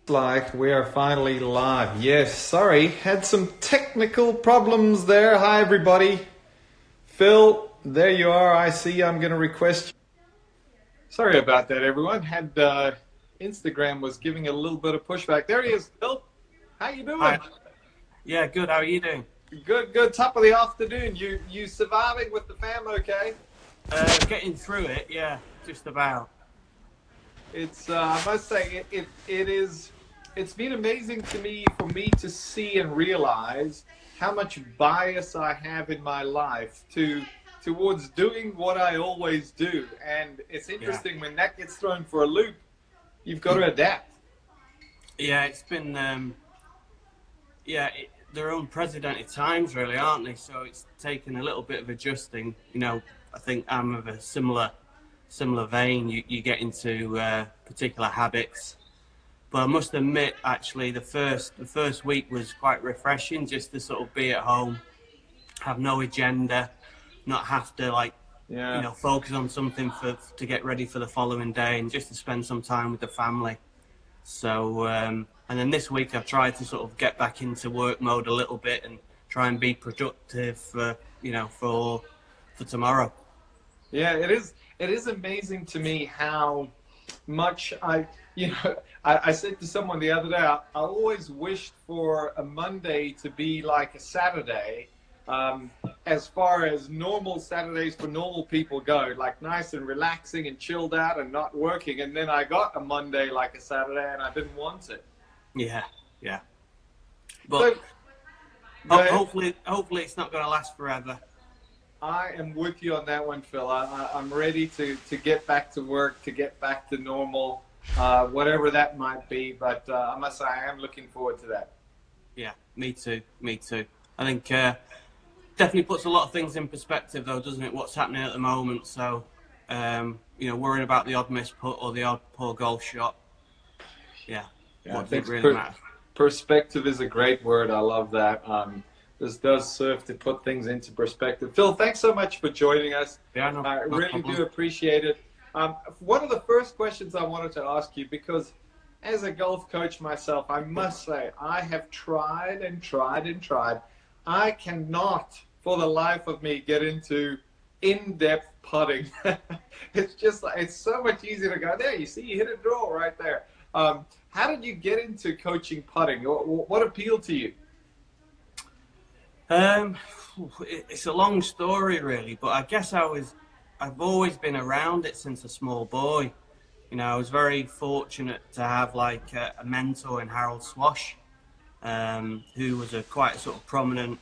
Like we are finally live. Yes, sorry, had some technical problems there. Hi, everybody. Phil, there you are. I see. I'm going to request. Sorry about that, everyone. Had Instagram was giving a little bit of pushback. There he is, Phil. How you doing? Hi. Yeah, good. How are you doing? Good, good. Top of the afternoon. You surviving with the fam? Okay. Getting through it. Yeah, just about. It's I must say it is. It's been amazing to me for me to see and realize how much bias I have in my life towards doing what I always do, and it's Yeah. interesting when that gets thrown for a loop. You've got to adapt. Yeah, it's been. They're unprecedented times, really, aren't they? So it's taken a little bit of adjusting. I think I'm of a similar vein. You get into particular habits. But I must admit, actually, the first week was quite refreshing, just to sort of be at home, have no agenda, not have to Yeah. focus on something to get ready for the following day, and just to spend some time with the family. So, and then this week I've tried to sort of get back into work mode a little bit and try and be productive, for tomorrow. Yeah, it is. It is amazing to me how much I said to someone the other day, I always wished for a Monday to be like a Saturday, um, as far as normal Saturdays for normal people go, like nice and relaxing and chilled out and not working. And then I got a Monday like a Saturday and I didn't want it. Yeah, yeah. So, But go ahead. hopefully it's not going to last forever. I am with you on that one, Phil. I'm ready to get back to work, to get back to normal, whatever that might be. But I must say, I am looking forward to that. Yeah, me too. Me too. I think definitely puts a lot of things in perspective, though, doesn't it? What's happening at the moment. So, worrying about the odd missed putt or the odd poor golf shot. Yeah, Yeah, I what does think it really matter? perspective is a great word. I love that. This does serve to put things into perspective. Phil, thanks so much for joining us. Yeah, no I really problem. do appreciate it. One of the first questions I wanted to ask you, because as a golf coach myself, I must say I have tried and tried and tried. I cannot, for the life of me, get into in-depth putting. It's just like it's so much easier to go there. You see, you hit a draw right there. How did you get into coaching putting? What appealed to you? Um, it's a long story, really, but I guess I've always been around it since a small boy. I was very fortunate to have like a mentor in Harold Swash, who was a quite sort of prominent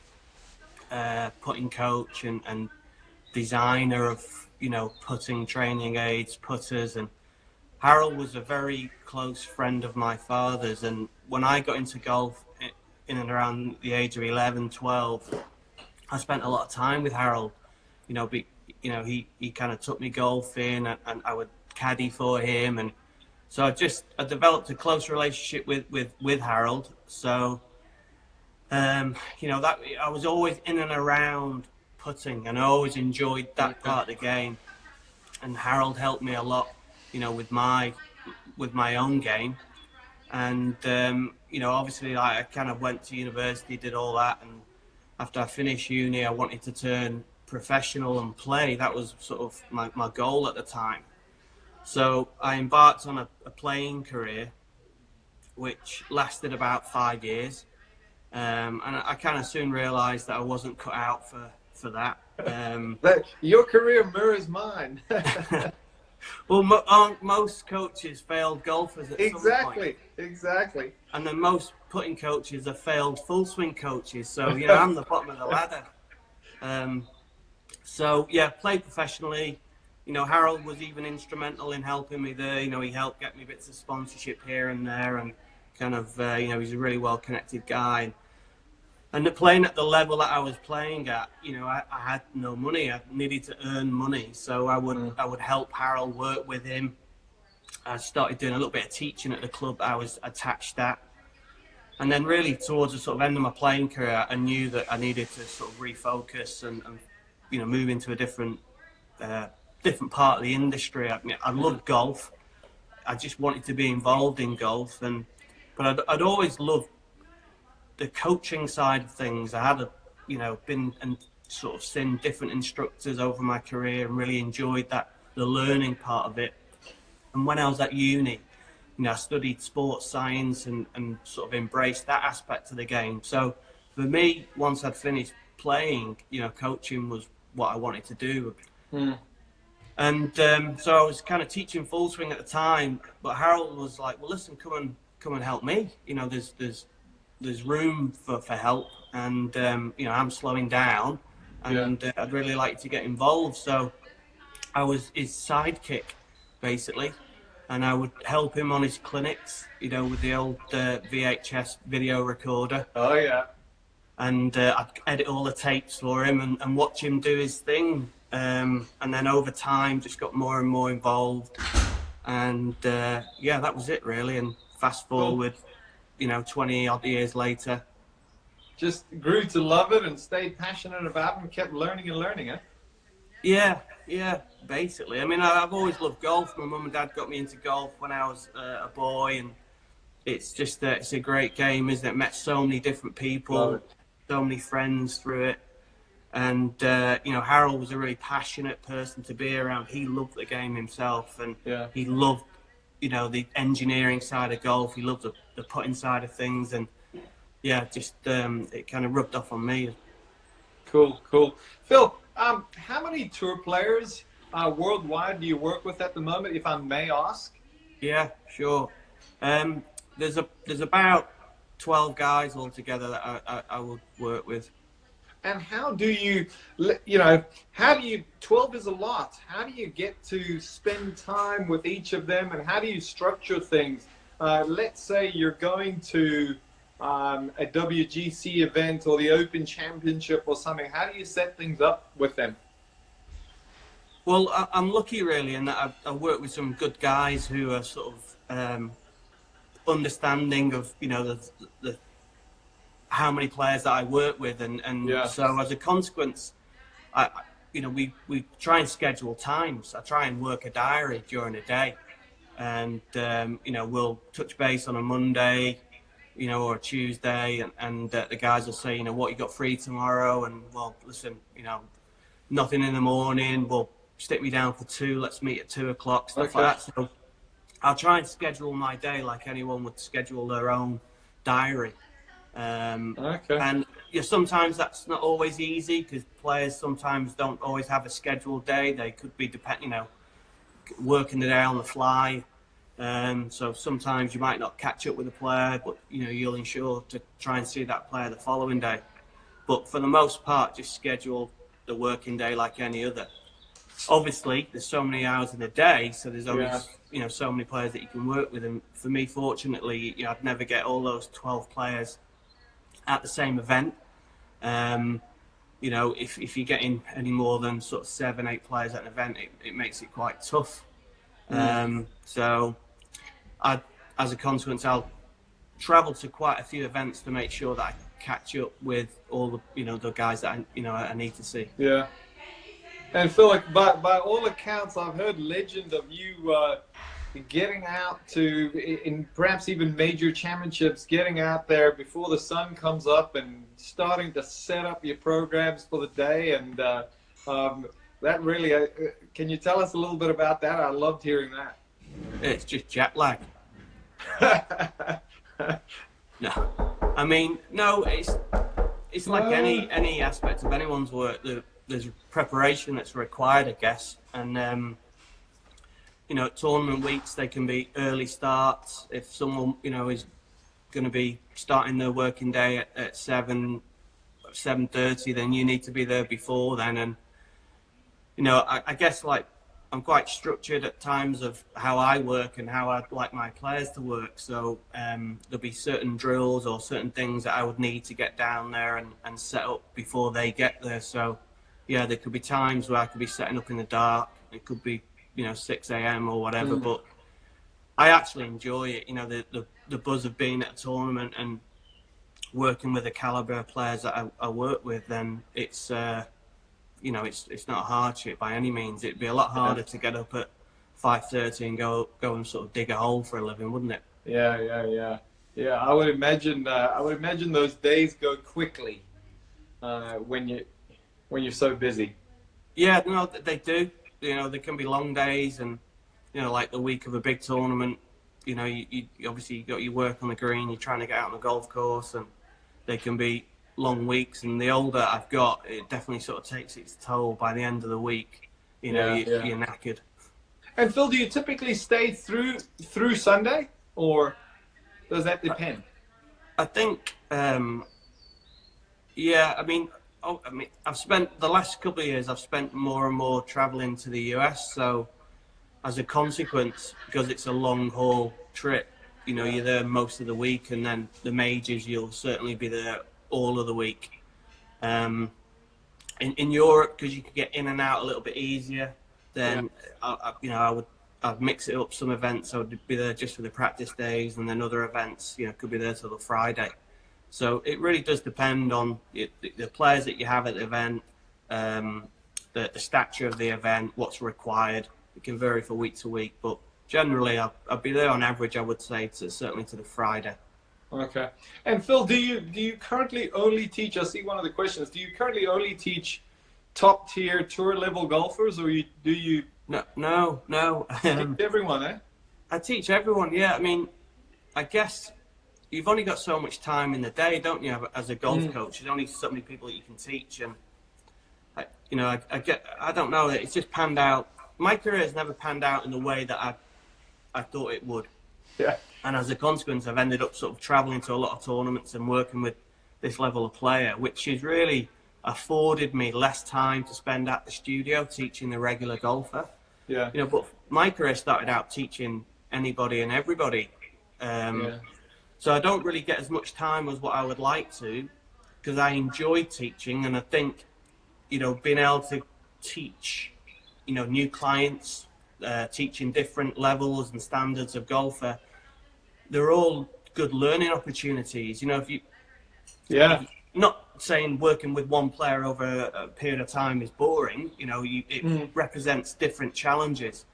putting coach and designer of putting training aids, putters, and Harold was a very close friend of my father's. And when I got into golf in and around the age of 11, 12, I spent a lot of time with Harold. He kind of took me golfing, and I would caddy for him, and so I developed a close relationship with Harold. So that I was always in and around putting, and I always enjoyed that part of the game. And Harold helped me a lot, with my own game. And obviously, I kind of went to university, did all that, and after I finished uni, I wanted to turn professional and play. That was sort of my goal at the time. So I embarked on a playing career, which lasted about 5 years. And I kind of soon realised that I wasn't cut out for that. Your career mirrors mine. Well, aren't most coaches failed golfers at some point? Exactly. And then most putting coaches are failed full swing coaches. So, I'm the bottom of the ladder. So, yeah, played professionally. Harold was even instrumental in helping me there. He helped get me bits of sponsorship here and there, and kind of, he's a really well-connected guy. And playing at the level that I was playing at, I had no money. I needed to earn money, so I would help Harold, work with him. I started doing a little bit of teaching at the club I was attached at, and then really towards the sort of end of my playing career, I knew that I needed to sort of refocus and move into a different part of the industry. I loved golf. I just wanted to be involved in golf, and but I'd always loved the coaching side of things. I had been and sort of seen different instructors over my career and really enjoyed the learning part of it. And when I was at uni, I studied sports science and sort of embraced that aspect of the game. So for me, once I'd finished playing, coaching was what I wanted to do. Mm. And so I was kind of teaching full swing at the time, but Harold was like, "Well, listen, come and help me. There's room for help, and I'm slowing down, and I'd really like to get involved." So I was his sidekick, basically, and I would help him on his clinics, with the old VHS video recorder. Oh yeah. And I'd edit all the tapes for him and watch him do his thing. And then over time, just got more and more involved. And that was it really. And fast forward, 20 odd years later. Just grew to love it and stayed passionate about it and kept learning and learning it. Yeah, basically. I mean, I've always loved golf. My mum and dad got me into golf when I was a boy. And it's just, it's a great game, isn't it? Met so many different people. So many friends through it, and Harold was a really passionate person to be around. He loved the game himself, and he loved the engineering side of golf. He loved the putting side of things, and it kind of rubbed off on me. Cool. Phil, how many tour players worldwide do you work with at the moment, if I may ask? Yeah, sure. There's about 12 guys altogether that I would work with. And how do you, 12 is a lot. How do you get to spend time with each of them, and how do you structure things? Let's say you're going to a WGC event or the Open Championship or something. How do you set things up with them? Well, I'm lucky really in that I work with some good guys who are sort of understanding of the how many players that I work with, and so as a consequence, we try and schedule times. I try and work a diary during the day, and we'll touch base on a Monday, or a Tuesday, and the guys will say, what you got free tomorrow, and well, listen, nothing in the morning. Well, stick me down for 2. Let's meet at 2 o'clock. Stuff like that. So I'll try and schedule my day like anyone would schedule their own diary. And sometimes that's not always easy, because players sometimes don't always have a scheduled day. They could be working the day on the fly. So sometimes you might not catch up with a player, but you'll ensure to try and see that player the following day. But for the most part, just schedule the working day like any other. Obviously, there's so many hours in a day, so there's only so many players that you can work with. And for me, fortunately, I'd never get all those 12 players at the same event. If you're getting any more than sort of 7, 8 players at an event, it makes it quite tough. So as a consequence, I'll travel to quite a few events to make sure that I catch up with all the guys that I need to see. Yeah. And Phil, by all accounts, I've heard legend of you getting out to, in perhaps even major championships, getting out there before the sun comes up and starting to set up your programs for the day. And that really, can you tell us a little bit about that? I loved hearing that. It's just jet lag. No, I mean, no, it's like any aspect of anyone's work. There's preparation that's required, I guess, and tournament weeks, they can be early starts. If someone is going to be starting their working day at 7:30, then you need to be there before then. And I guess like I'm quite structured at times of how I work and how I'd like my players to work. So there'll be certain drills or certain things that I would need to get down there and set up before they get there. So yeah, there could be times where I could be setting up in the dark. It could be 6 a.m. or whatever, but I actually enjoy it. The buzz of being at a tournament and working with the caliber of players that I work with. Then it's it's not a hardship by any means. It'd be a lot harder to get up at 5:30 and go and sort of dig a hole for a living, wouldn't it? Yeah. Yeah, I would imagine. I would imagine those days go quickly when you're so busy. Yeah, no, they do. You know, there can be long days, and you know, like the week of a big tournament. You know, you obviously you got your work on the green. You're trying to get out on the golf course, and they can be long weeks. And the older I've got, it definitely sort of takes its toll. By the end of the week, you know, Yeah, yeah. you're knackered. And Phil, do you typically stay through Sunday, or does that depend? I think, yeah. I mean, I've spent the last couple of years. I've spent more and more traveling to the US. So as a consequence, because it's a long haul trip, you know, you're there most of the week, and then the majors, you'll certainly be there all of the week. Um, in Europe, because you could get in and out a little bit easier, Yeah. then you know, I'd mix it up. Some events I would be there just for the practice days, and then other events, you know, could be there till the Friday. So it really does depend on the players that you have at the event, um, the stature of the event, what's required. It can vary from week to week, but generally I'll be there on average, I would say, certainly to the Friday. Okay. And Phil, do you currently only teach? I see one of the questions. Do you currently only teach top tier tour level golfers, or do you No. teach everyone? Eh? I teach everyone. Yeah, I mean, I guess you've only got so much time in the day, don't you? As a golf coach, there's only so many people that you can teach, and you know, I don't know. It's just panned out. My career has never panned out in the way that I thought it would. Yeah. And as a consequence, I've ended up sort of traveling to a lot of tournaments and working with this level of player, which has really afforded me less time to spend at the studio teaching the regular golfer. Yeah. You know, but my career started out teaching anybody and everybody. Yeah. So I don't really get as much time as what I would like to, because I enjoy teaching, and I think, you know, being able to teach, you know, new clients, teaching different levels and standards of golfer, they're all good learning opportunities. You know, Yeah. not saying working with one player over a period of time is boring, you know, it represents different challenges,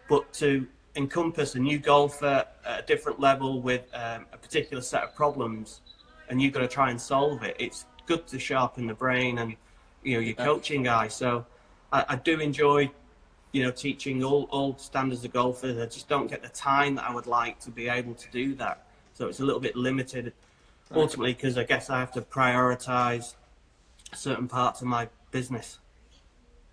but to encompass a new golfer at a different level with a particular set of problems, and you've got to try and solve it, it's good to sharpen the brain and, you know, your coaching guy. So I do enjoy, you know, teaching all standards of golfers. I just don't get the time that I would like to be able to do that. So it's a little bit limited, ultimately, because I guess I have to prioritize certain parts of my business.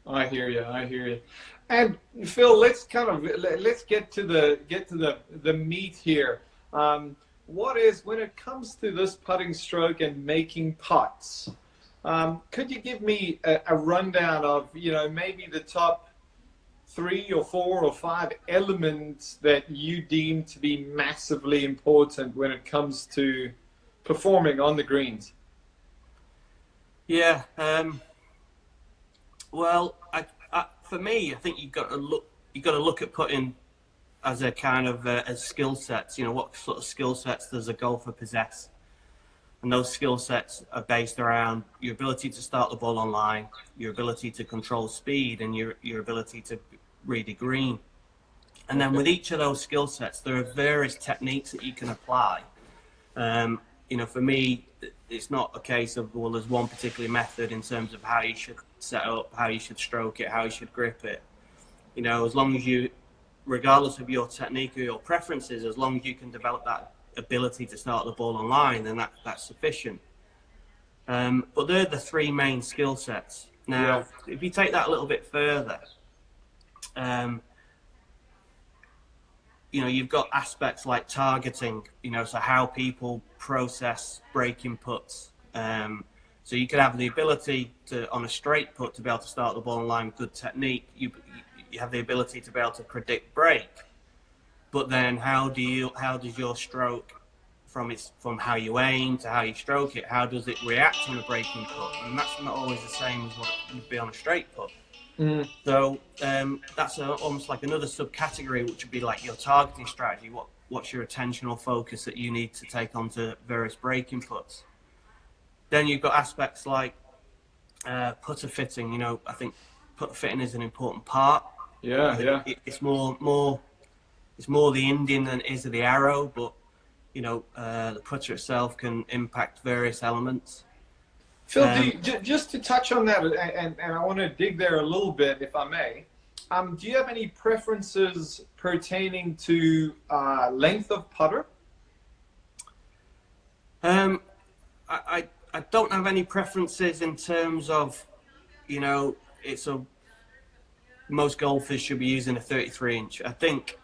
I hear you. I hear you. And Phil, let's get to the meat here. What is, when it comes to this putting stroke and making putts? Could you give me a rundown of, you know, maybe the top 3 or 4 or 5 elements that you deem to be massively important when it comes to performing on the greens? Yeah. Well, for me, I think you've got to look at putting as a kind of as skill sets. You know, what sort of skill sets does a golfer possess? And those skill sets are based around your ability to start the ball on line, your ability to control speed, and your ability to read a green. And then with each of those skill sets, there are various techniques that you can apply. You know, for me, it's not a case of, well, there's one particular method in terms of how you should set up, how you should stroke it, how you should grip it. You know, as long as you, regardless of your technique or your preferences, as long as you can develop that ability to start the ball on line, then that's sufficient. But they're the 3 main skill sets. Now, if you take that a little bit further, you know, you've got aspects like targeting, you know, so how people process breaking puts. So you could have the ability to, on a straight put, to be able to start the ball on line with good technique. You have the ability to be able to predict break. But then how does your stroke, from how you aim to how you stroke it, how does it react on a breaking put? And that's not always the same as what it would be on a straight put. So that's almost like another subcategory, which would be like your targeting strategy. What's your attentional focus that you need to take onto various breaking puts? Then you've got aspects like putter fitting. You know, I think putter fitting is an important part. Yeah. It's more the Indian than it is of the arrow, but the putter itself can impact various elements. Phil, just to touch on that, and I want to dig there a little bit, if I may. Do you have any preferences pertaining to length of putter? I don't have any preferences in terms of, most golfers should be using a 33-inch. I think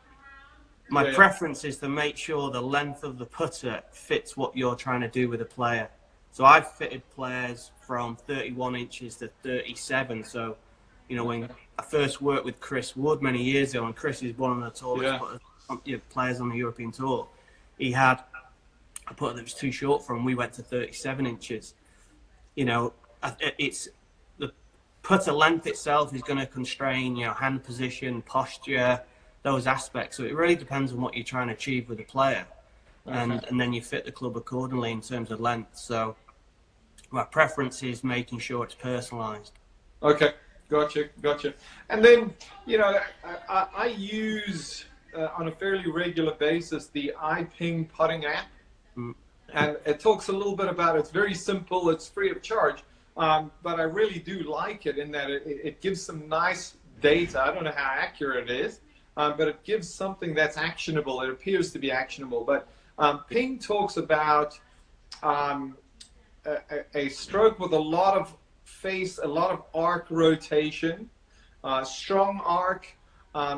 my preference is to make sure the length of the putter fits what you're trying to do with a player. So I've fitted players from 31 inches to 37. So, when I first worked with Chris Wood many years ago, and Chris is one of the tallest players on the European Tour, he had a putter that was too short for him. We went to 37 inches. It's the putter length itself is going to constrain, hand position, posture, those aspects. So it really depends on what you're trying to achieve with the player. Okay. And then you fit the club accordingly in terms of length. So my preference is making sure it's personalized. Okay, gotcha. And then, I use on a fairly regular basis the iPing putting app. And it talks a little bit about it's very simple, it's free of charge, but I really do like it in that it gives some nice data. I don't know how accurate it is, but it gives something that's actionable. It appears to be actionable. But Ping talks about a stroke with a lot of face, a lot of arc rotation, strong arc,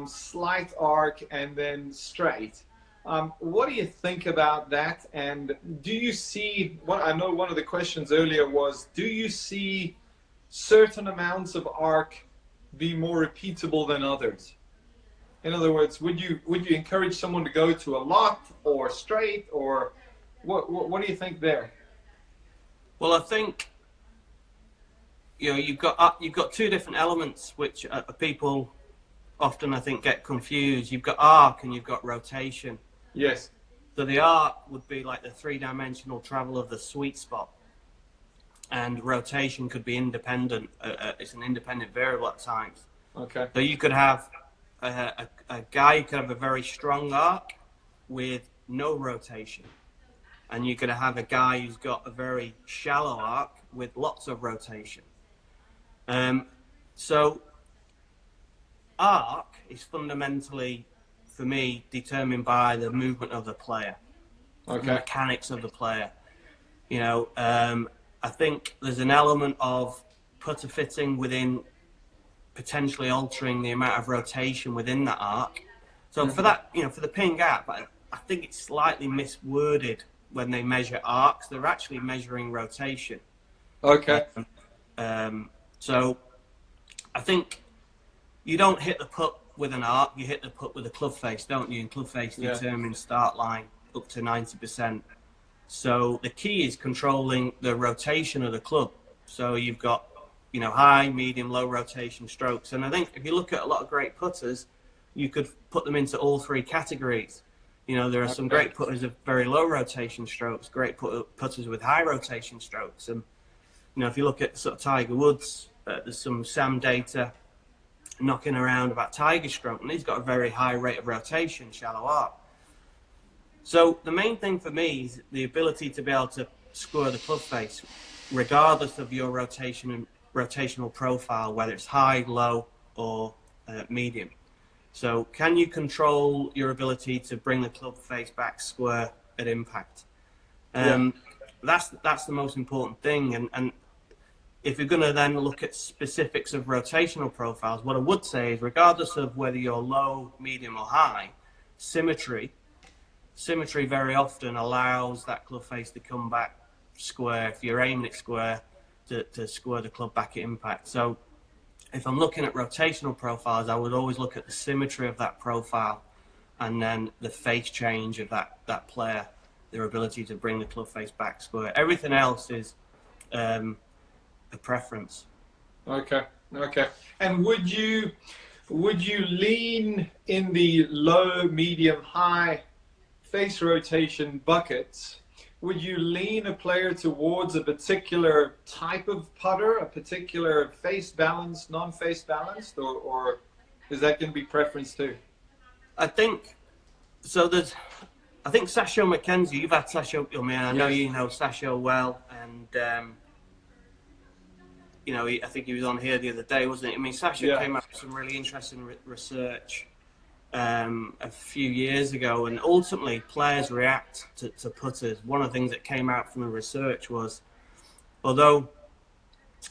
slight arc, and then straight. What do you think about that? And do you see, I know one of the questions earlier was, do you see certain amounts of arc be more repeatable than others? In other words, would you encourage someone to go to a lot or straight, or what do you think there? Well, I think you've got two different elements which people often, I think, get confused. You've got arc and you've got rotation. Yes. So the arc would be like the three-dimensional travel of the sweet spot, and rotation could be independent. It's an independent variable at times. Okay. So you could have a guy who could have a very strong arc with no rotation, and you could have a guy who's got a very shallow arc with lots of rotation. So arc is fundamentally, for me, determined by the movement of the player, the mechanics of the player. I think there's an element of putter fitting within potentially altering the amount of rotation within that arc. So for that, for the Ping app, I think it's slightly misworded when they measure arcs. They're actually measuring rotation. Okay. So I think you don't hit the putt with an arc, you hit the putt with a club face, don't you? And club face determines start line up to 90%. So the key is controlling the rotation of the club. So you've got, high, medium, low rotation strokes. And I think if you look at a lot of great putters, you could put them into all three categories. There are some great putters of very low rotation strokes, great putters with high rotation strokes. And, if you look at sort of Tiger Woods, there's some SAM data knocking around about Tiger's stroke, and he's got a very high rate of rotation, shallow arc. So the main thing for me is the ability to be able to score the club face, regardless of your rotational profile, whether it's high, low, or medium. So can you control your ability to bring the club face back square at impact? That's the most important thing. And if you're going to then look at specifics of rotational profiles, what I would say is, regardless of whether you're low, medium, or high, symmetry very often allows that club face to come back square if you're aiming it square, to square the club back at impact. So if I'm looking at rotational profiles, I would always look at the symmetry of that profile, and then the face change of that player, their ability to bring the club face back square. Everything else is a preference. Okay. And would you lean in the low, medium, high face rotation buckets? Would you lean a player towards a particular type of putter, a particular face balanced, non-face balanced, or is that going to be preference too? I think so. I think Sasho McKenzie, you've had Sasho, I mean, I know Yes. you know Sasho well, and I think he was on here the other day, wasn't he? I mean, Sasha Yeah. came up with some really interesting research a few years ago, and ultimately players react to putters. One of the things that came out from the research was, although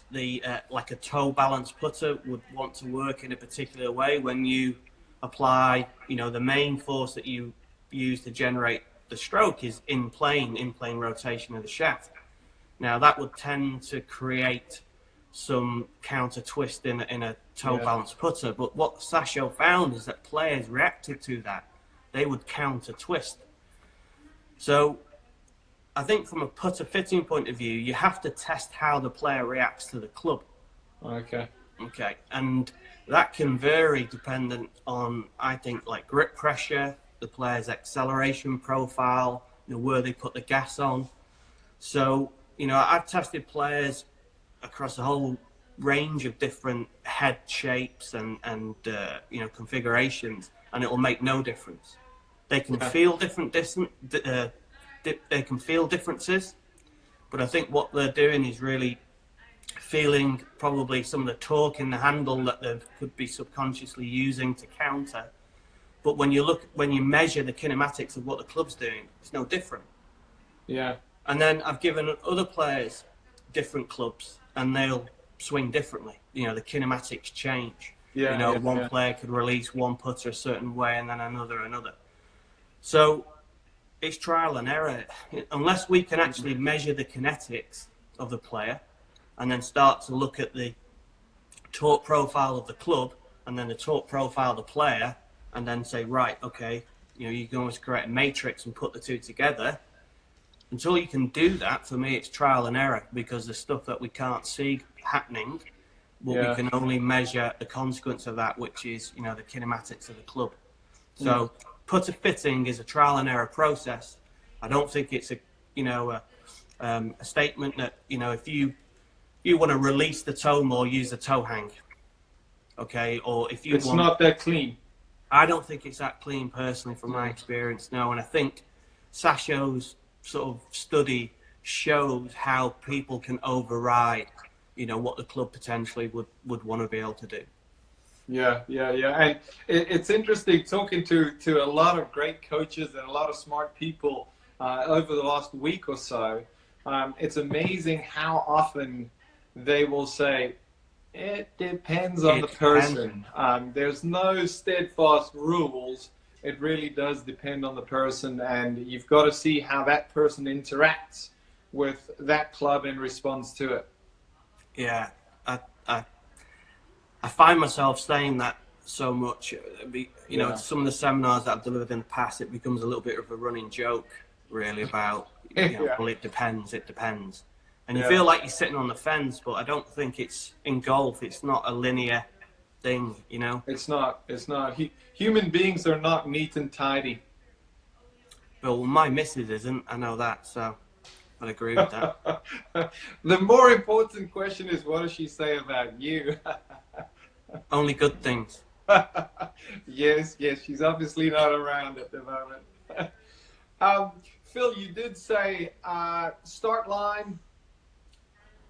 the like a toe balance putter would want to work in a particular way, when you apply, the main force that you use to generate the stroke is in plane rotation of the shaft. Now that would tend to create some counter twist in a toe balance putter, but what Sasho found is that players reacted to that. They would counter twist. So I think from a putter fitting point of view, you have to test how the player reacts to the club. Okay. Okay, and that can vary dependent on, I think, like grip pressure, the player's acceleration profile, where they put the gas on. So, I've tested players across a whole range of different head shapes and configurations, and it will make no difference. They can feel they can feel differences, but I think what they're doing is really feeling probably some of the torque in the handle that they could be subconsciously using to counter. But when you measure the kinematics of what the club's doing, it's no different. Yeah. And then I've given other players different clubs, and they'll swing differently. The kinematics change. Yeah. One player could release one putter a certain way, and then another. So it's trial and error. Unless we can actually measure the kinetics of the player, and then start to look at the torque profile of the club, and then the torque profile of the player, and then say, right, okay, you can always create a matrix and put the two together. Until you can do that, for me, it's trial and error, because the stuff that we can't see happening, we can only measure the consequence of that, which is, the kinematics of the club. So putter fitting is a trial and error process. I don't think it's a statement that, if you want to release the toe more, use the toe hang. Okay, or if you it's not that clean. I don't think it's that clean personally from my experience, no. And I think Sasho's sort of study shows how people can override, what the club potentially would want to be able to do. Yeah. And it's interesting talking to a lot of great coaches and a lot of smart people over the last week or so. It's amazing how often they will say, it depends on the person. There's no steadfast rules. It really does depend on the person, and you've got to see how that person interacts with that club in response to it. Yeah, I find myself saying that so much. Some of the seminars that I've delivered in the past, it becomes a little bit of a running joke, really, about, well, it depends. And you feel like you're sitting on the fence, but I don't think it's, in golf, it's not a linear thing, It's not. Human beings are not neat and tidy. Well, my missus isn't, I know that, so I'd agree with that. The more important question is, what does she say about you? Only good things. Yes, she's obviously not around at the moment. Phil, you did say start line,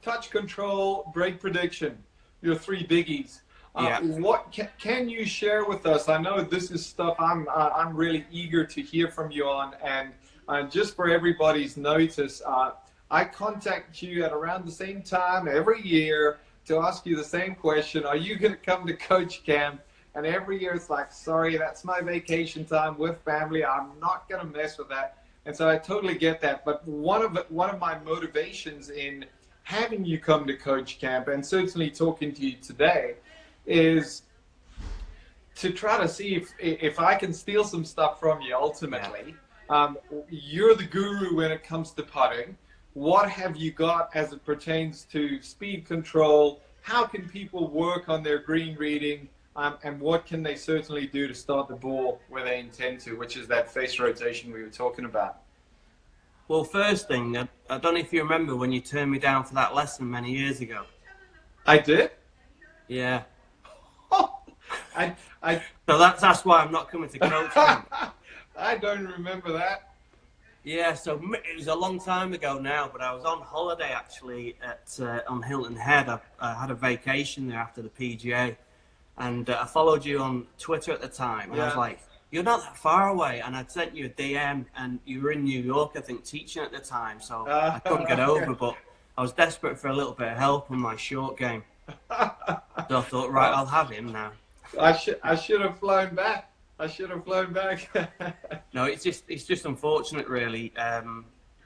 touch control, break prediction, your three biggies. What can you share with us? I know this is stuff I'm really eager to hear from you on, and just for everybody's notice, I contact you at around the same time every year to ask you the same question: are you going to come to coach camp? And every year it's like, sorry, that's my vacation time with family. I'm not going to mess with that. And so I totally get that. But one of my motivations in having you come to coach camp, and certainly talking to you today, is to try to see if I can steal some stuff from you ultimately. You're the guru when it comes to putting. What have you got as it pertains to speed control? How can people work on their green reading? And what can they certainly do to start the ball where they intend to, which is that face rotation we were talking about? Well, first thing, I don't know if you remember when you turned me down for that lesson many years ago. I did? Yeah. I So that's why I'm not coming to coach camp. I don't remember that. Yeah, so it was a long time ago now, but I was on holiday actually at on Hilton Head. I had a vacation there after the PGA, and I followed you on Twitter at the time, and I was Yeah. like, "You're not that far away," and I'd sent you a DM, and you were in New York, I think, teaching at the time, so I couldn't get over, but I was desperate for a little bit of help on my short game, so I thought, right, Well, I'll have him now. I should have flown back. I should have flown back. No, it's just unfortunate, really.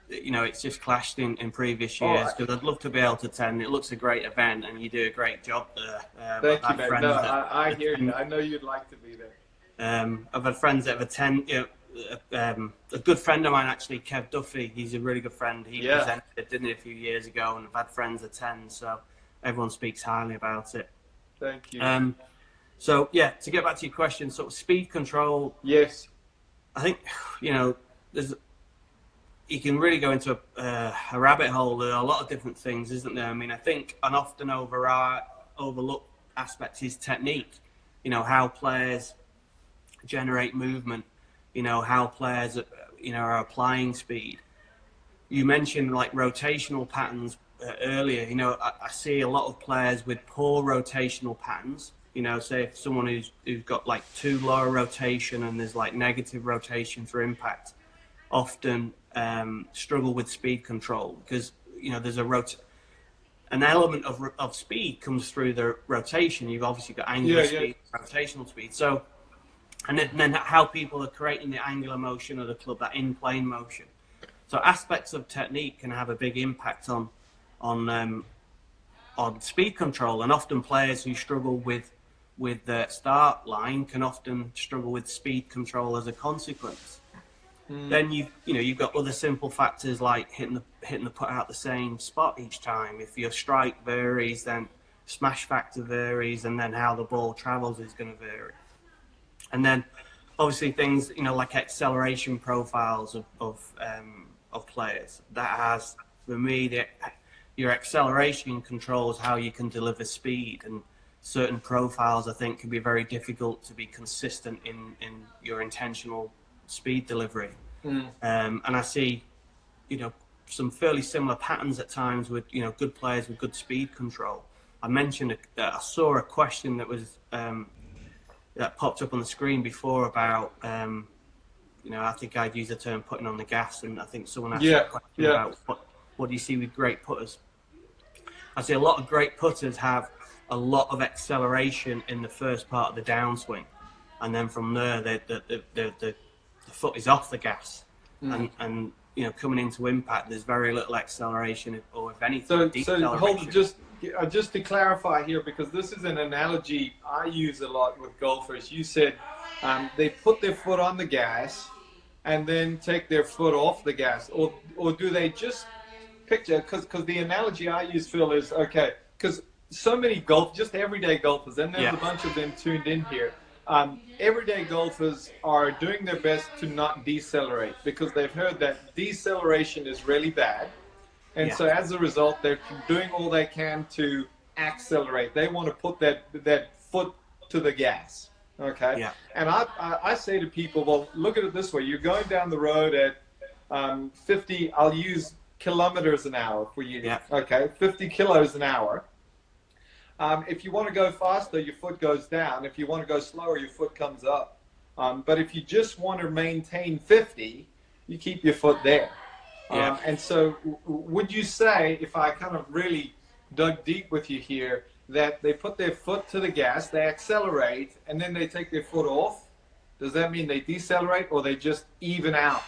It's just clashed in previous Oh, years because I'd love to be able to attend. It looks a great event, and you do a great job there. thank you, I've had mate. No, friends that I hear you. attend. I know you'd like to be there. I've had friends that have attended. A good friend of mine, actually, Kev Duffy. He's a really good friend. He Yeah. presented, didn't he, a few years ago, and I've had friends attend. So everyone speaks highly about it. Thank you. So yeah, to get back to your question, sort of speed control. Yes. I think there's you can really go into a rabbit hole. There are a lot of different things, isn't there? I mean, I think an often overlooked aspect is technique. How players generate movement. How players are applying speed. You mentioned like rotational patterns earlier. I see a lot of players with poor rotational patterns. Say if someone who's got like too low rotation and there's like negative rotation for impact, often struggle with speed control because there's an element of speed comes through the rotation. You've obviously got angular speed, rotational speed. So, and then how people are creating the angular motion of the club, that in-plane motion. So aspects of technique can have a big impact on speed control, and often players who struggle with the start line can often struggle with speed control as a consequence. Then you've got other simple factors like hitting the putt out the same spot each time. If your strike varies, then smash factor varies, and then how the ball travels is going to vary. And then obviously things like acceleration profiles of players. That has, for me, your acceleration controls how you can deliver speed, and certain profiles I think can be very difficult to be consistent in your intentional speed delivery. And I see some fairly similar patterns at times with good players with good speed control. I mentioned I saw a question that was that popped up on the screen before about I think I'd use the term putting on the gas, and I think someone asked a question about what do you see with great putters. I see a lot of great putters have a lot of acceleration in the first part of the downswing, and then from there the foot is off the gas, and coming into impact there's very little acceleration, or if anything, deceleration. Hold on, just to clarify here, because this is an analogy I use a lot with golfers. You said they put their foot on the gas and then take their foot off the gas, or do they just picture? Because the analogy I use, Phil, is okay. Because so many just everyday golfers, and there's a bunch of them tuned in here. Everyday golfers are doing their best to not decelerate because they've heard that deceleration is really bad. And so as a result, they're doing all they can to accelerate. They want to put that foot to the gas. Okay. Yeah. And I say to people, well, look at it this way. You're going down the road at 50, I'll use kilometers an hour for you. Yeah. Okay. 50 kilos an hour. If you want to go faster, your foot goes down. If you want to go slower, your foot comes up. But if you just want to maintain 50, you keep your foot there. Yeah. And so would you say, if I kind of really dug deep with you here, that they put their foot to the gas, they accelerate, and then they take their foot off? Does that mean they decelerate, or they just even out?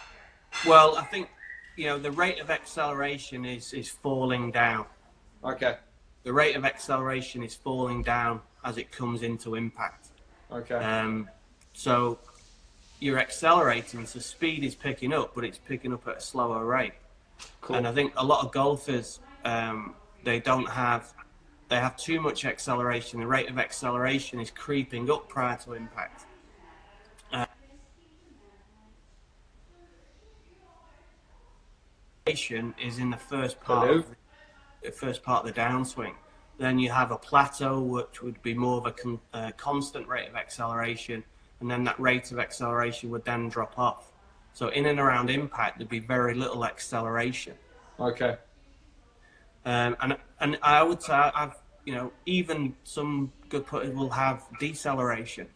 Well, I think, the rate of acceleration is falling down. Okay. The rate of acceleration is falling down as it comes into impact. Okay. So you're accelerating, so speed is picking up, but it's picking up at a slower rate. Cool. And I think a lot of golfers, they have too much acceleration. The rate of acceleration is creeping up prior to impact. Is in the first part of the downswing. Then you have a plateau, which would be more of a constant rate of acceleration, and then that rate of acceleration would then drop off. So in and around impact, there'd be very little acceleration. Okay. And I would say I've, even some good putters will have deceleration,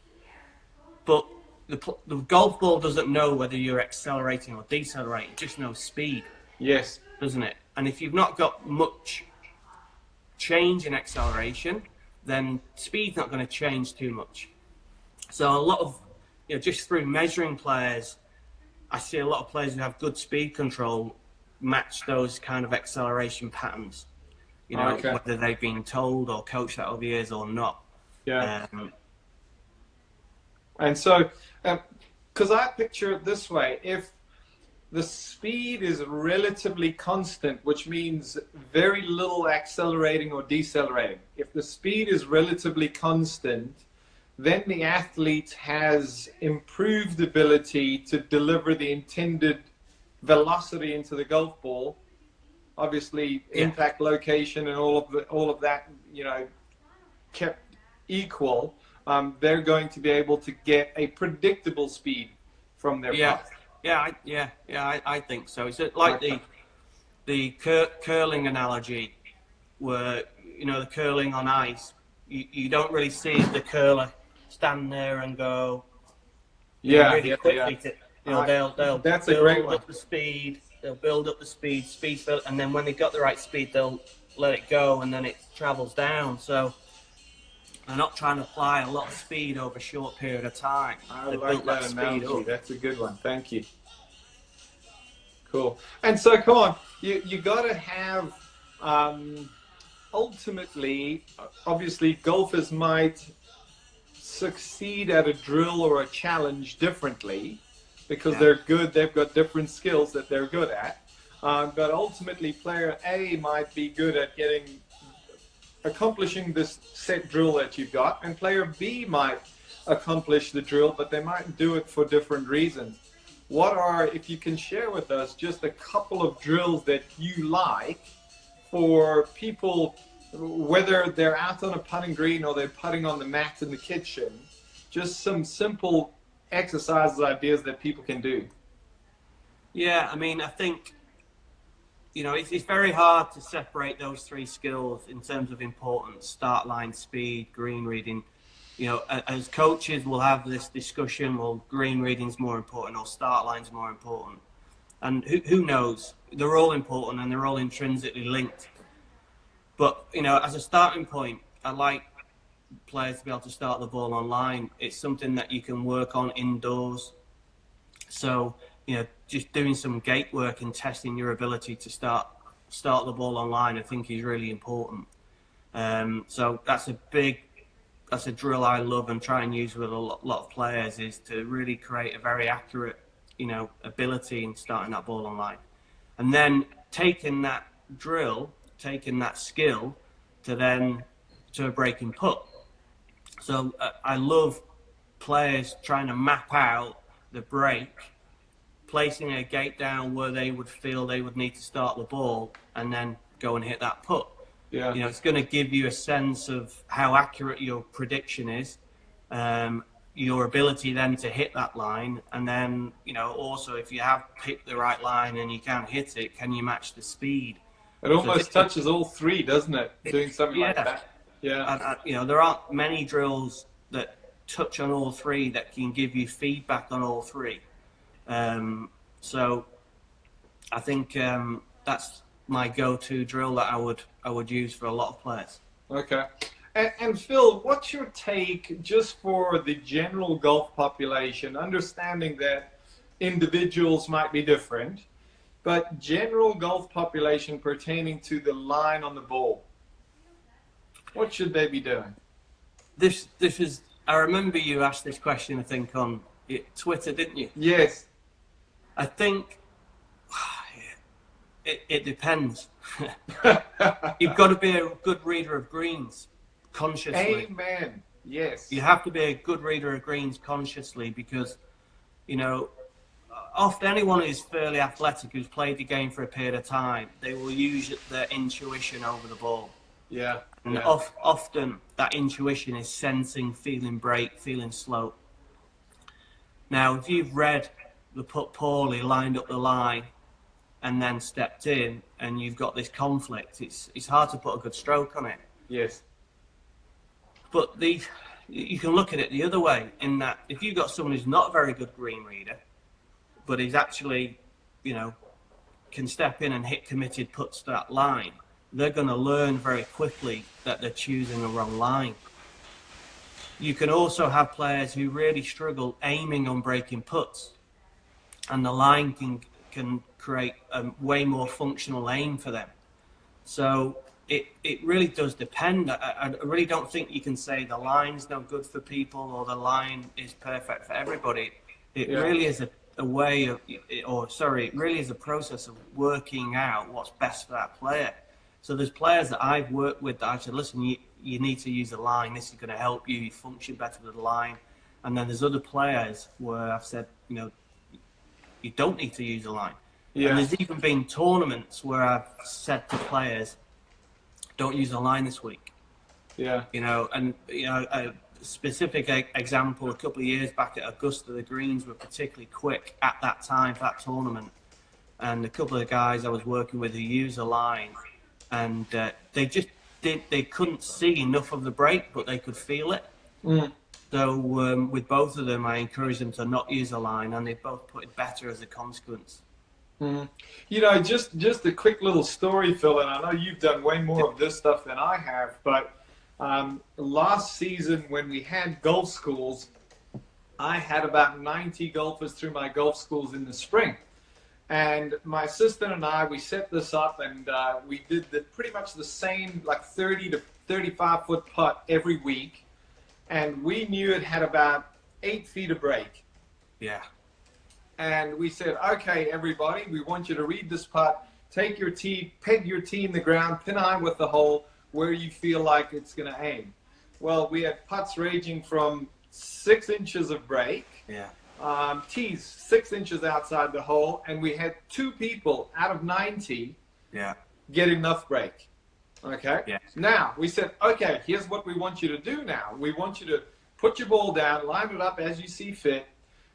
but the golf ball doesn't know whether you're accelerating or decelerating. It just knows speed. Yes. Doesn't it? And if you've not got much change in acceleration, then speed's not going to change too much. So a lot of, just through measuring players, I see a lot of players who have good speed control match those kind of acceleration patterns. Okay. Whether they've been told or coached that over the years or not. Yeah. And so, because I picture it this way, if the speed is relatively constant, which means very little accelerating or decelerating. If the speed is relatively constant, then the athlete has improved ability to deliver the intended velocity into the golf ball. Obviously, impact location and all of that, kept equal. They're going to be able to get a predictable speed from their putt. I think so. It's like the curling analogy, where the curling on ice. You don't really see the curler stand there and go. Really quickly. They'll that's build a great one. up the speed. They'll build up the speed, and then when they've got the right speed, they'll let it go, and then it travels down. So they're not trying to apply a lot of speed over a short period of time. I They've like built that speed analogy. up. That's a good one. Thank you. Cool. And so, come on, you got to have, ultimately, obviously, golfers might succeed at a drill or a challenge differently because they're good. They've got different skills that they're good at. But ultimately, player A might be good at accomplishing this set drill that you've got, and player B might accomplish the drill, but they might do it for different reasons. What are, if you can share with us, just a couple of drills that you like for people, whether they're out on a putting green or they're putting on the mat in the kitchen, just some simple exercises, ideas that people can do? Yeah, I mean, I think, it's very hard to separate those three skills in terms of importance: start line, speed, green reading. As coaches, we'll have this discussion: well, green reading's more important or start line's more important. And who knows? They're all important and they're all intrinsically linked. But, as a starting point, I like players to be able to start the ball online. It's something that you can work on indoors. So, just doing some gate work and testing your ability to start the ball online, I think, is really important. So that's a drill I love and try and use with a lot of players, is to really create a very accurate, ability in starting that ball online. And then taking that drill, taking that skill to a breaking putt. So I love players trying to map out the break, placing a gate down where they would feel they would need to start the ball, and then go and hit that putt. Yeah. It's going to give you a sense of how accurate your prediction is, your ability then to hit that line, and then, also if you have picked the right line and you can hit it, can you match the speed? It almost touches all three, doesn't it? Doing something like that. Yeah. And, there aren't many drills that touch on all three that can give you feedback on all three. So I think that's my go-to drill that I would use for a lot of players. Okay. And Phil, what's your take just for the general golf population, understanding that individuals might be different, but general golf population pertaining to the line on the ball? What should they be doing? This is, I remember you asked this question, I think, on Twitter, didn't you? Yes. I think it depends. You've got to be a good reader of greens consciously. Amen. Yes. You have to be a good reader of greens consciously, because, often anyone who's fairly athletic, who's played the game for a period of time, they will use their intuition over the ball. Yeah. And often that intuition is sensing, feeling break, feeling slope. Now, if you've read the putt poorly, lined up the line, and then stepped in, and you've got this conflict. It's hard to put a good stroke on it. Yes. But you can look at it the other way, in that if you've got someone who's not a very good green reader, but he's actually, can step in and hit committed putts to that line, they're going to learn very quickly that they're choosing the wrong line. You can also have players who really struggle aiming on breaking putts, and the line can create a way more functional aim for them. So it really does depend. I really don't think you can say the line's no good for people or the line is perfect for everybody. It really is a way of, it really is a process of working out what's best for that player. So there's players that I've worked with that I said, listen, you need to use a line. This is going to help you function better with the line. And then there's other players where I've said, you don't need to use a line. Yeah. And there's even been tournaments where I've said to players, don't use a line this week. Yeah. A specific example, a couple of years back at Augusta, the greens were particularly quick at that time for that tournament. And a couple of guys I was working with who used a line, and they couldn't see enough of the break, but they could feel it. Mm. So with both of them, I encouraged them to not use a line, and they both put it better as a consequence. Mm. Just a quick little story, Phil, and I know you've done way more of this stuff than I have, but last season when we had golf schools, I had about 90 golfers through my golf schools in the spring. And my assistant and I, we set this up, and we did pretty much the same, like 30 to 35 foot putt every week. And we knew it had about 8 feet of break. Yeah. And we said, okay, everybody, we want you to read this putt, take your tee, peg your tee in the ground, pin eye with the hole where you feel like it's going to aim. Well, we had putts ranging from 6 inches of break. Yeah. Tees 6 inches outside the hole, and we had 2 people out of 90 get enough break. Okay? Yeah. Now, we said, okay, here's what we want you to do now. We want you to put your ball down, line it up as you see fit,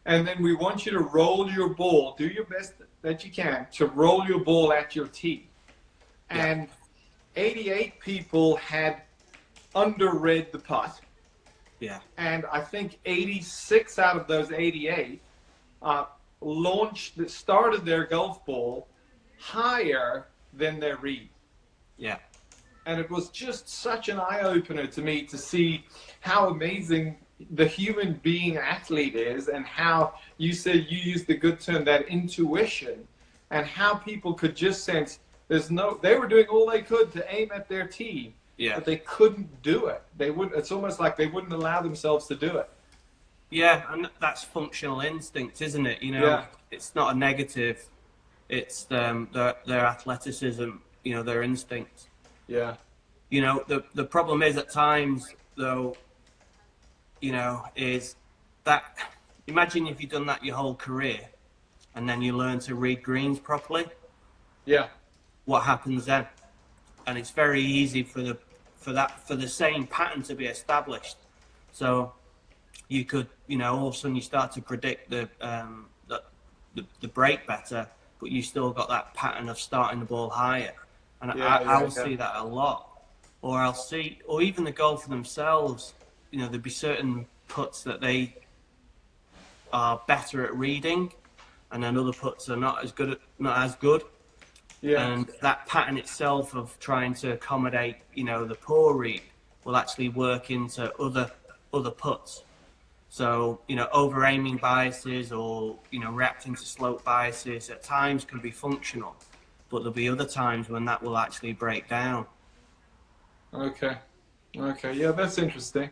and then we want you to roll your ball, do your best that you can to roll your ball at your tee. Yeah. And 88 people had underread the putt. Yeah. And I think 86 out of those 88 started their golf ball higher than their read. Yeah. And it was just such an eye-opener to me to see how amazing the human being athlete is, and how you said, you used the good term, that intuition, and how people could just sense they were doing all they could to aim at their tee. Yeah. But they couldn't do it. It's almost like they wouldn't allow themselves to do it. Yeah, and that's functional instinct, isn't it? It's not a negative. It's their athleticism, their instincts. Yeah. The problem is at times, though, is that, imagine if you've done that your whole career and then you learn to read greens properly. Yeah. What happens then? And it's very easy for the same pattern to be established. So you could, all of a sudden you start to predict the break better, but you still got that pattern of starting the ball higher. And I will see that a lot. Or even the golfer themselves, there'd be certain putts that they are better at reading, and then other putts are not as good. Yeah. And that pattern itself of trying to accommodate, the poor read will actually work into other putts. So, over aiming biases or, reacting to slope biases at times can be functional, but there'll be other times when that will actually break down. Okay. Yeah, that's interesting.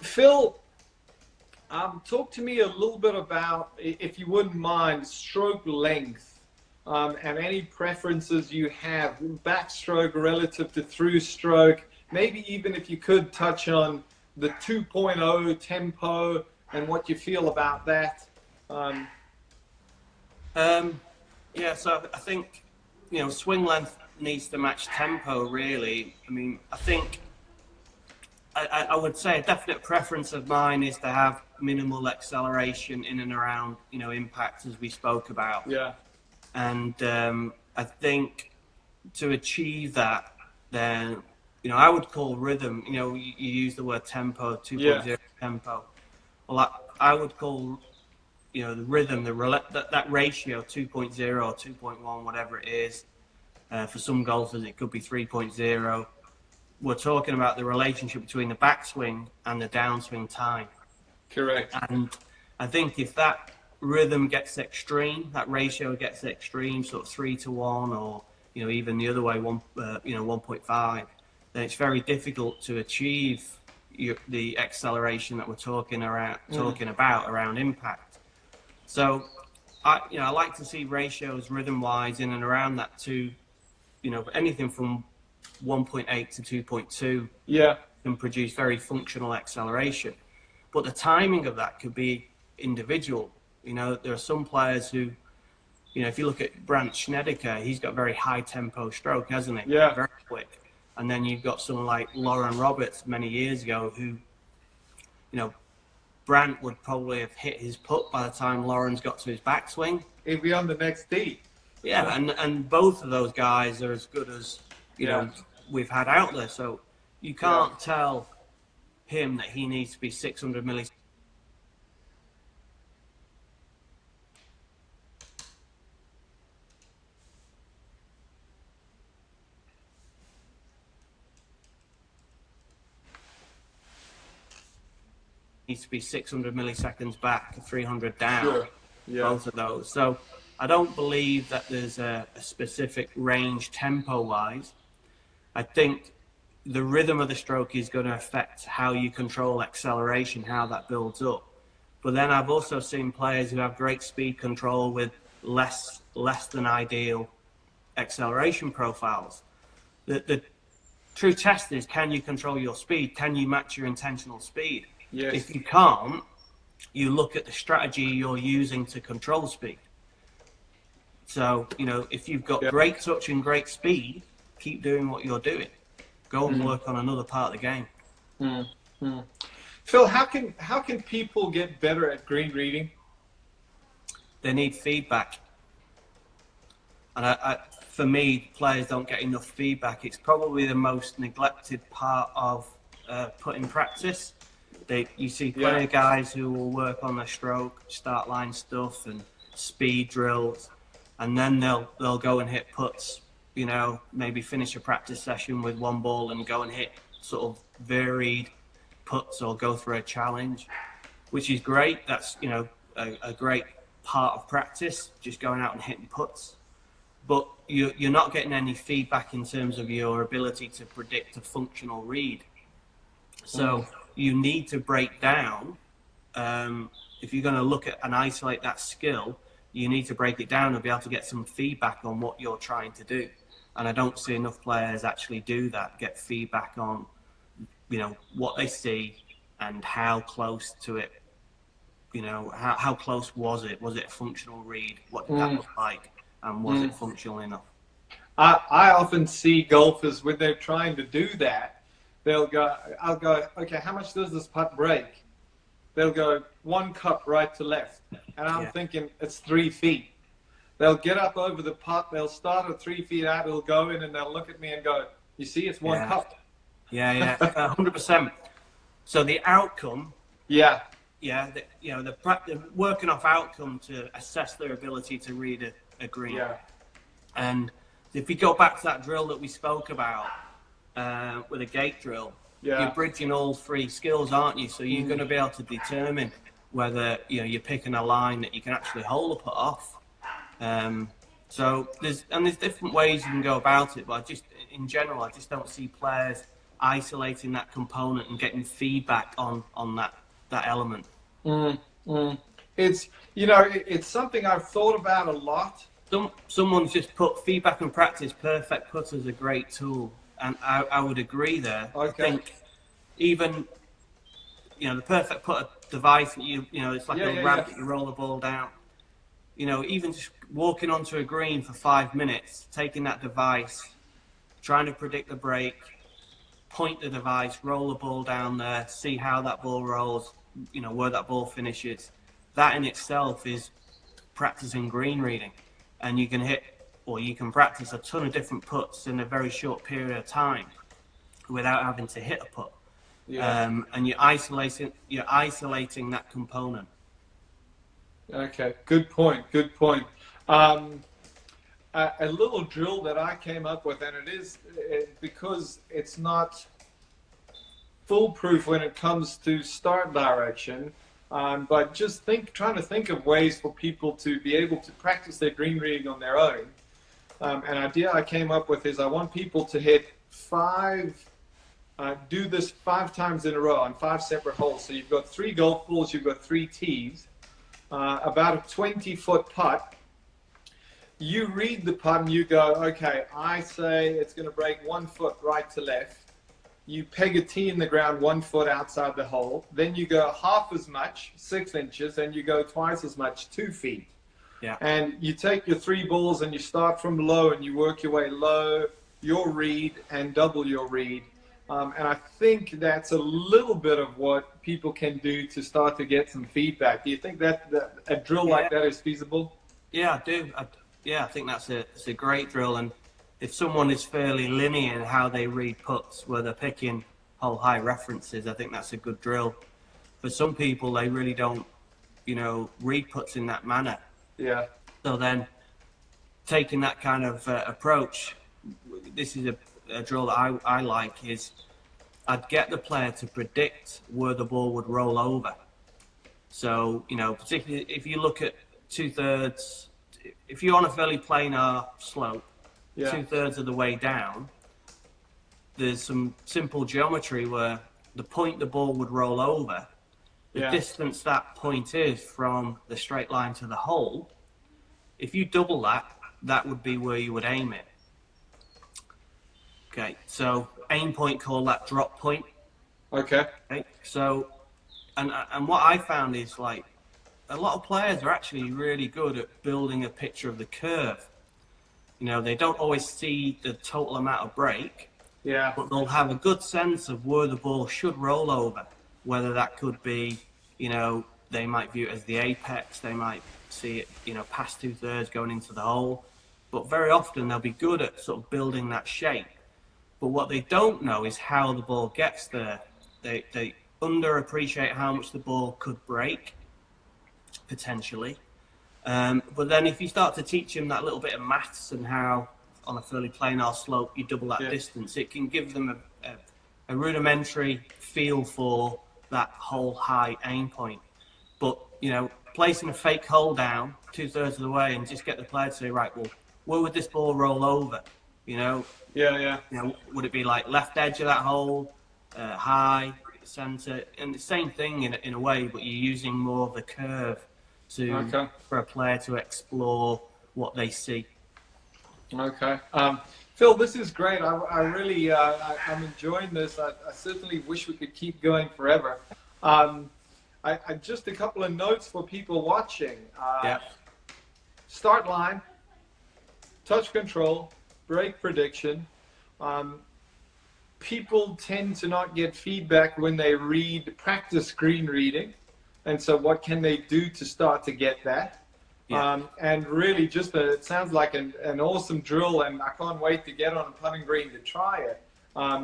Phil, talk to me a little bit about, if you wouldn't mind, stroke length, and any preferences you have, backstroke relative to through stroke. Maybe even if you could touch on the 2.0 tempo and what you feel about that. So I think, swing length needs to match tempo, really. I mean, I think I would say a definite preference of mine is to have minimal acceleration in and around, impact, as we spoke about. Yeah. And I think to achieve that, then, I would call rhythm, you use the word tempo, 2.0 Yeah. tempo. Well, I would call, the rhythm, that ratio, 2.0 or 2.1, whatever it is. For some golfers, it could be 3.0. We're talking about the relationship between the backswing and the downswing time. Correct. And I think if that rhythm gets extreme, that ratio gets extreme, sort of 3-1, or even the other way, 1.5, then it's very difficult to achieve the acceleration that we're talking about around impact. So I like to see ratios rhythm-wise in and around that anything from 1.8 to 2.2 Yeah. can produce very functional acceleration. But the timing of that could be individual. There are some players who, if you look at Brandt Snedeker, he's got very high tempo stroke, hasn't he? Yeah. Very quick. And then you've got someone like Lauren Roberts many years ago who, Brandt would probably have hit his putt by the time Lauren's got to his backswing. He'd be on the next tee. Yeah, and both of those guys are as good as, we've had out there. So you can't tell him that he needs to be 600 milliseconds back, 300 down. Sure. Yeah. Both of those. So I don't believe that there's a specific range tempo-wise. I think the rhythm of the stroke is going to affect how you control acceleration, how that builds up. But then I've also seen players who have great speed control with less than ideal acceleration profiles. The true test is, can you control your speed? Can you match your intentional speed? Yes. If you can't, you look at the strategy you're using to control speed. So, if you've got great touch and great speed, keep doing what you're doing. Go and work on another part of the game. Phil, how can people get better at green reading? They need feedback. And for me, players don't get enough feedback. It's probably the most neglected part of putting practice. You see plenty of guys who will work on their stroke, start line stuff and speed drills, and then they'll go and hit putts, maybe finish a practice session with one ball and go and hit sort of varied putts or go through a challenge, which is great. That's, a great part of practice, just going out and hitting putts. But you're not getting any feedback in terms of your ability to predict a functional read. So you need to break down, if you're going to look at and isolate that skill, you need to break it down and be able to get some feedback on what you're trying to do. And I don't see enough players actually do that, get feedback on, what they see and how close to it, how close was it? Was it a functional read? What did that look like? And was it functional enough? I often see golfers when they're trying to do that, I'll go, okay, how much does this putt break? They'll go 1 cup right to left. And I'm thinking it's 3 feet. They'll get up over the putt, they'll start at 3 feet out, it'll go in, and they'll look at me and go, you see, it's 1 cup. Yeah, 100%. So the outcome, they're working off outcome to assess their ability to read a green. Yeah. And if we go back to that drill that we spoke about, with a gate drill, you're bridging all 3 skills, aren't you? So you're going to be able to determine whether you're picking a line that you can actually hold the putt off. So there's different ways you can go about it, but in general, I just don't see players isolating that component and getting feedback on that element. It's it's something I've thought about a lot. Someone's just put feedback and practice. Perfect putters a great tool. And I would agree there. Okay. I think even, the perfect putter device that it's like a ramp that you roll the ball down. Even just walking onto a green for 5 minutes, taking that device, trying to predict the break, point the device, roll the ball down there, see how that ball rolls, where that ball finishes. That in itself is practicing green reading, and you can practice a ton of different puts in a very short period of time without having to hit a putt. Yeah. And you're isolating that component. Okay. Good point. Good point. Um, a little drill that I came up with, and because it's not foolproof when it comes to start direction, but just trying to think of ways for people to be able to practice their green reading on their own. An idea I came up with is I want people to do this 5 times in a row on 5 separate holes. So you've got 3 golf balls, you've got 3 tees, about a 20-foot putt. You read the putt and you go, okay, I say it's going to break 1 foot right to left. You peg a tee in the ground 1 foot outside the hole. Then you go half as much, 6 inches, and you go twice as much, 2 feet. Yeah. And you take your 3 balls and you start from low and you work your way low, your read, and double your read. And I think that's a little bit of what people can do to start to get some feedback. Do you think that a drill like that is feasible? Yeah, I do. I think it's a great drill. And if someone is fairly linear in how they read putts, where they're picking whole high references, I think that's a good drill. For some people, they really don't, read putts in that manner. Yeah. So then, taking that kind of approach, this is a drill that I like, is I'd get the player to predict where the ball would roll over. So, particularly if you look at 2/3, if you're on a fairly planar slope, 2/3 of the way down, there's some simple geometry where the point the ball would roll over, the distance that point is from the straight line to the hole, if you double that, that would be where you would aim it. Okay, so aim point, call that drop point. Okay. So, and what I found is like a lot of players are actually really good at building a picture of the curve. They don't always see the total amount of break, but they'll have a good sense of where the ball should roll over. Whether that could be, they might view it as the apex, they might see it, past 2/3 going into the hole. But very often they'll be good at sort of building that shape. But what they don't know is how the ball gets there. They underappreciate how much the ball could break, potentially. But then if you start to teach them that little bit of maths and how on a fairly planar slope you double that distance, it can give them a rudimentary feel for that whole high aim point. But, placing a fake hole down 2/3 of the way and just get the player to say, right, well, where would this ball roll over? Would it be like left edge of that hole, high, center? And the same thing in a way, but you're using more of the curve for a player to explore what they see. Okay. Phil, this is great. I really, I'm enjoying this. I certainly wish we could keep going forever. I just a couple of notes for people watching. Start line, touch control, break prediction. People tend to not get feedback when they practice green reading. And so what can they do to start to get that? And really it sounds like an awesome drill, and I can't wait to get on a putting green to try it,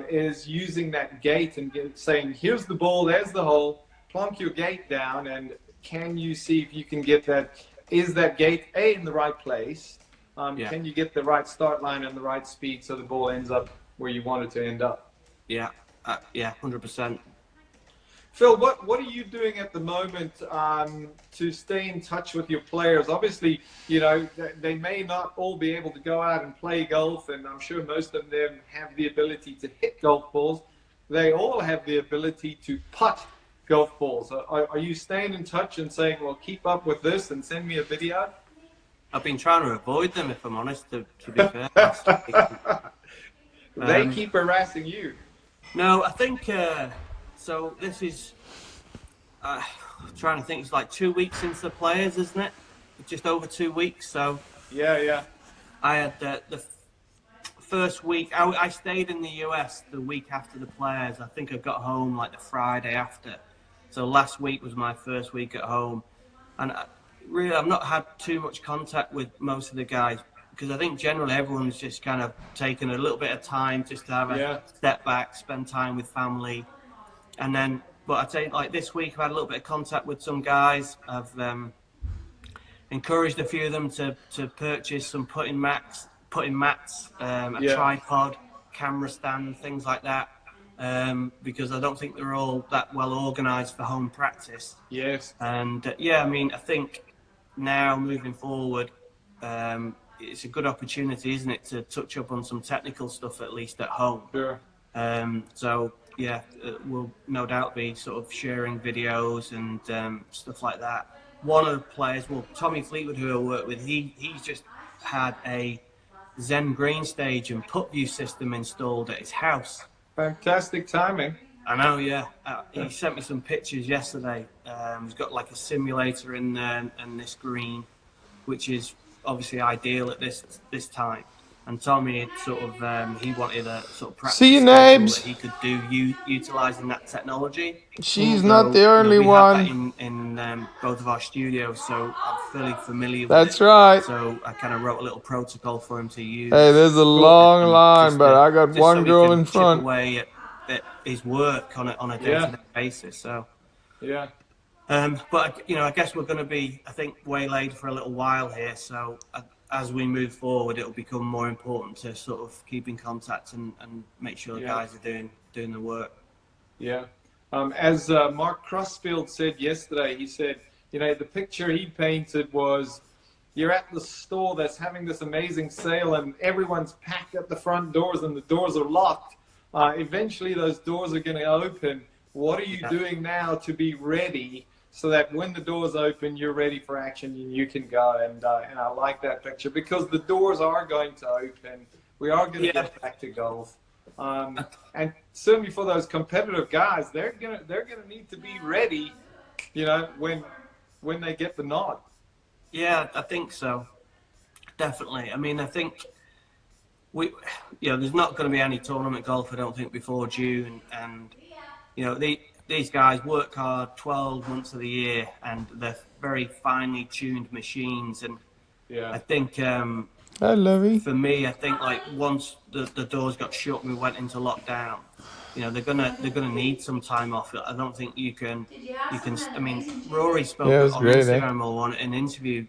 is using that gate and saying, here's the ball, there's the hole, plonk your gate down, and can you see if you can get that? Is that gate in the right place? Can you get the right start line and the right speed so the ball ends up where you want it to end up? 100%. Phil, what are you doing at the moment to stay in touch with your players? Obviously, they may not all be able to go out and play golf, and I'm sure most of them have the ability to hit golf balls. They all have the ability to putt golf balls. Are you staying in touch and saying, well, keep up with this and send me a video? I've been trying to avoid them, if I'm honest, to be fair. They keep harassing you. No, I think... So this is, trying to think, it's like 2 weeks since the players, isn't it? Just over 2 weeks. So yeah. I had the first week, I stayed in the US the week after the players. I think I got home like the Friday after. So last week was my first week at home. And really, I've not had too much contact with most of the guys because I think generally everyone's just kind of taken a little bit of time just to have a step back, spend time with family. And then, but I'd say like this week, I've had a little bit of contact with some guys. I've encouraged a few of them to purchase some putting mats, a tripod, camera stand, things like that, because I don't think they're all that well organised for home practice. Yes. And I mean, I think now moving forward, it's a good opportunity, isn't it, to touch up on some technical stuff at least at home. Sure. So we'll no doubt be sort of sharing videos and stuff like that. One of the players, Tommy Fleetwood, who I work with, he's just had a Zen green stage and putt view system installed at his house. Fantastic timing. I know, yeah. He sent me some pictures yesterday. He's got like a simulator in there and this green, which is obviously ideal at this time. And Tommy had sort of he wanted a sort of practice schedule that he could do utilising that technology. She's not the only one. We have that in both of our studios, so I'm fairly familiar with That's it. right. So I kind of wrote a little protocol for him to use. Hey, there's a long line, but I got one girl in front. Chip away at his work on a day-to-day basis. So yeah. But I guess we're going to be, I think, waylaid for a little while here. So as we move forward, it'll become more important to sort of keep in contact and make sure the guys are doing the work. Yeah. As Mark Crossfield said yesterday, he said, the picture he painted was you're at the store that's having this amazing sale and everyone's packed at the front doors and the doors are locked. Eventually those doors are going to open. What are you doing now to be ready so that when the doors open, you're ready for action and you can go? And I like that picture because the doors are going to open. We are going to get back to golf. And certainly for those competitive guys, they're gonna need to be ready, when they get the nod. Yeah, I think so. Definitely. I mean, I think there's not going to be any tournament golf, I don't think, before June. And, these guys work hard 12 months of the year and they're very finely tuned machines. And I think, Hi, Lovey. For me, I think like once the doors got shut and we went into lockdown, they're gonna need some time off. I don't think you can. I mean, Rory spoke on Instagram or on an interview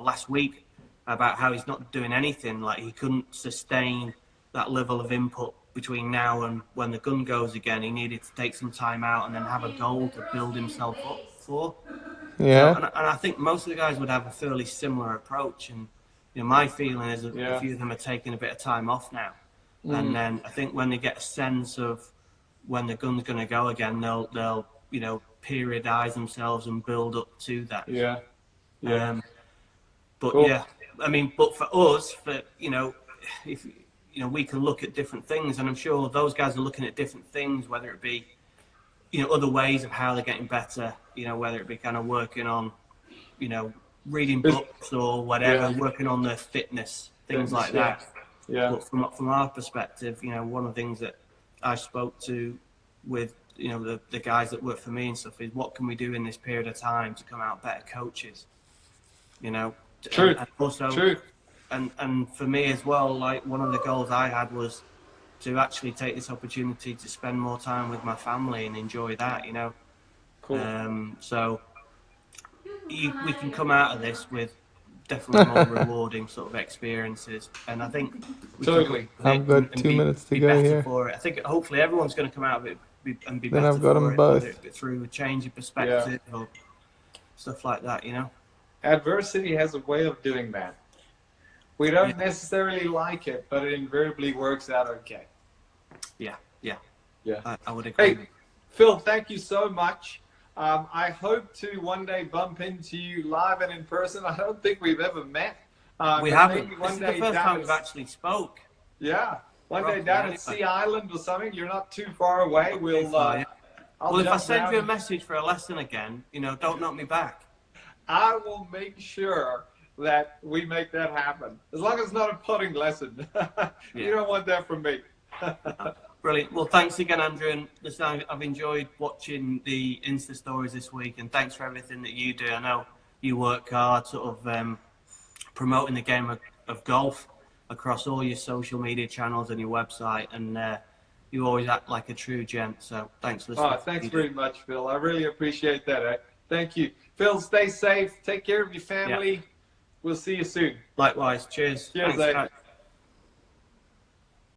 last week about how he's not doing anything. Like he couldn't sustain that level of input between now and when the gun goes again. He needed to take some time out and then have a goal to build himself up for. Yeah. And I think most of the guys would have a fairly similar approach. And my feeling is that a few of them are taking a bit of time off now. And then I think when they get a sense of when the gun's going to go again, they'll periodize themselves and build up to that. Yeah. But cool. I mean, but for us, if we can look at different things, and I'm sure those guys are looking at different things, whether it be other ways of how they're getting better, whether it be kind of working on reading books or whatever, working on their fitness, things like that. Yeah. But from our perspective, one of the things that I spoke to with the guys that work for me and stuff is what can we do in this period of time to come out better coaches. True. And also, true. And for me as well, like one of the goals I had was to actually take this opportunity to spend more time with my family and enjoy that. Cool. So we can come out of this with definitely more rewarding sort of experiences, and I think totally. I've got 2 minutes to go here. For it. I think hopefully everyone's going to come out of it and be then better I've got for them it, both through a change of perspective or stuff like that. Adversity has a way of doing that. We don't necessarily like it, but it invariably works out okay. Yeah. I would agree. Hey, Phil, thank you so much. I hope to one day bump into you live and in person. I don't think we've ever met. We haven't. This is the first time we've actually spoke. Yeah. One day down at Sea Island or something. You're not too far away. We'll. Well, if I send you a message for a lesson again, don't knock me back. I will make sure that we make that happen. As long as it's not a putting lesson. You don't want that from me. Brilliant. Well, thanks again, Andrew. And listen, I've enjoyed watching the Insta stories this week, and thanks for everything that you do. I know you work hard, sort of promoting the game of golf across all your social media channels and your website, and you always act like a true gent. So thanks for listening. Oh, thanks very much, Phil. I really appreciate that. Thank you. Phil, stay safe. Take care of your family. Yeah. We'll see you soon. Likewise. Cheers. Cheers, thanks,